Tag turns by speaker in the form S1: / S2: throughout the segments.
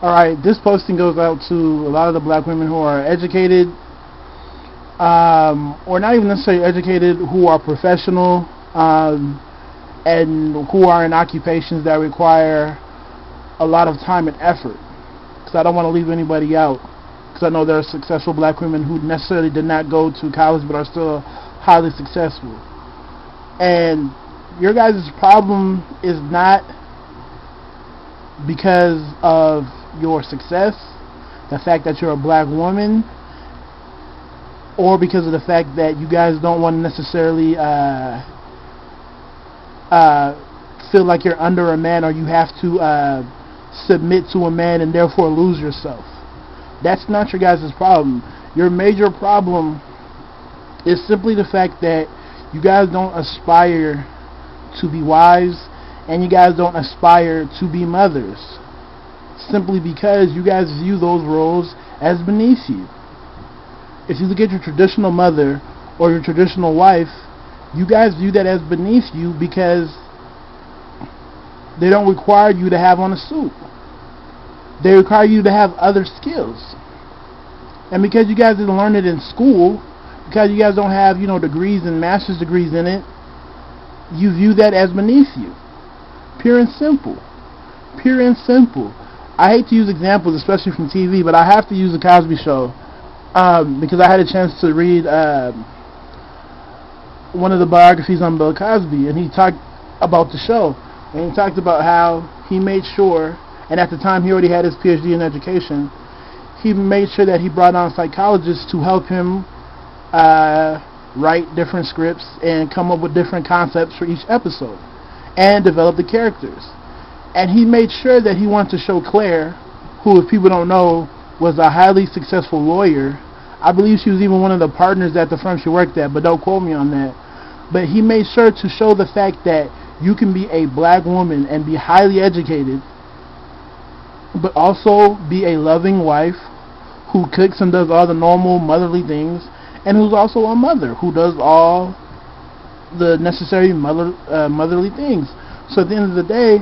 S1: Alright, this posting goes out to a lot of the black women who are educated, or not even necessarily educated, who are professional, and who are in occupations that require a lot of time and effort. Because I don't want to leave anybody out. Because I know there are successful black women who necessarily did not go to college but are still highly successful. And your guys' problem is not because of your success, the fact that you're a black woman, or because of the fact that you guys don't want to necessarily feel like you're under a man, or you have to submit to a man and therefore lose yourself. That's not your guys' problem. Your major problem is simply the fact that you guys don't aspire to be wives, and you guys don't aspire to be mothers, simply because you guys view those roles as beneath you. If you look at your traditional mother or your traditional wife, you guys view that as beneath you because they don't require you to have on a suit. They require you to have other skills. And because you guys didn't learn it in school, because you guys don't have, degrees and master's degrees in it, you view that as beneath you. Pure and simple. Pure and simple. I hate to use examples, especially from TV, but I have to use the Cosby Show, because I had a chance to read one of the biographies on Bill Cosby, and he talked about the show, and he talked about how he made sure, and at the time he already had his PhD in education, he made sure that he brought on psychologists to help him write different scripts and come up with different concepts for each episode and develop the characters. And he made sure that he wanted to show Claire, who, if people don't know, was a highly successful lawyer. I believe she was even one of the partners at the firm she worked at, but don't quote me on that. But he made sure to show the fact that you can be a black woman and be highly educated, but also be a loving wife who cooks and does all the normal motherly things, and who's also a mother who does all the necessary motherly things. So at the end of the day,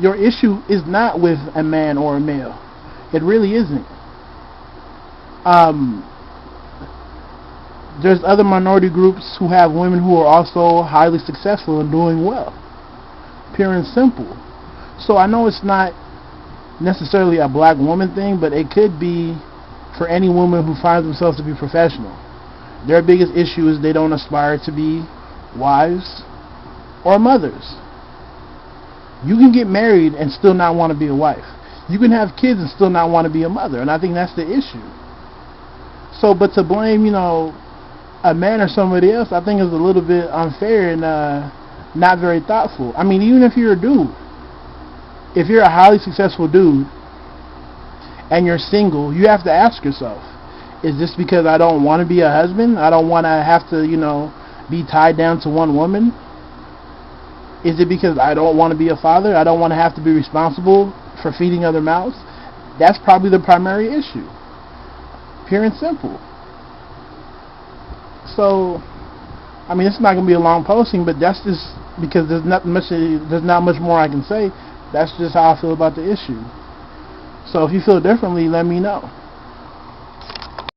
S1: your issue is not with a man or a male. It really isn't. There's other minority groups who have women who are also highly successful and doing well. Pure and simple. So I know it's not necessarily a black woman thing, but it could be for any woman who finds themselves to be professional. Their biggest issue is they don't aspire to be wives or mothers. You can get married and still not want to be a wife. You can have kids and still not want to be a mother, and I think that's the issue. So, but to blame, a man or somebody else, I think is a little bit unfair and not very thoughtful. I mean, even if you're a dude, if you're a highly successful dude and you're single, you have to ask yourself, is this because I don't want to be a husband? I don't want to have to, be tied down to one woman? Is it because I don't want to be a father? I don't want to have to be responsible for feeding other mouths? That's probably the primary issue. Pure and simple. So, I mean, it's not going to be a long posting, but that's just because there's not much more I can say. That's just how I feel about the issue. So if you feel differently, let me know.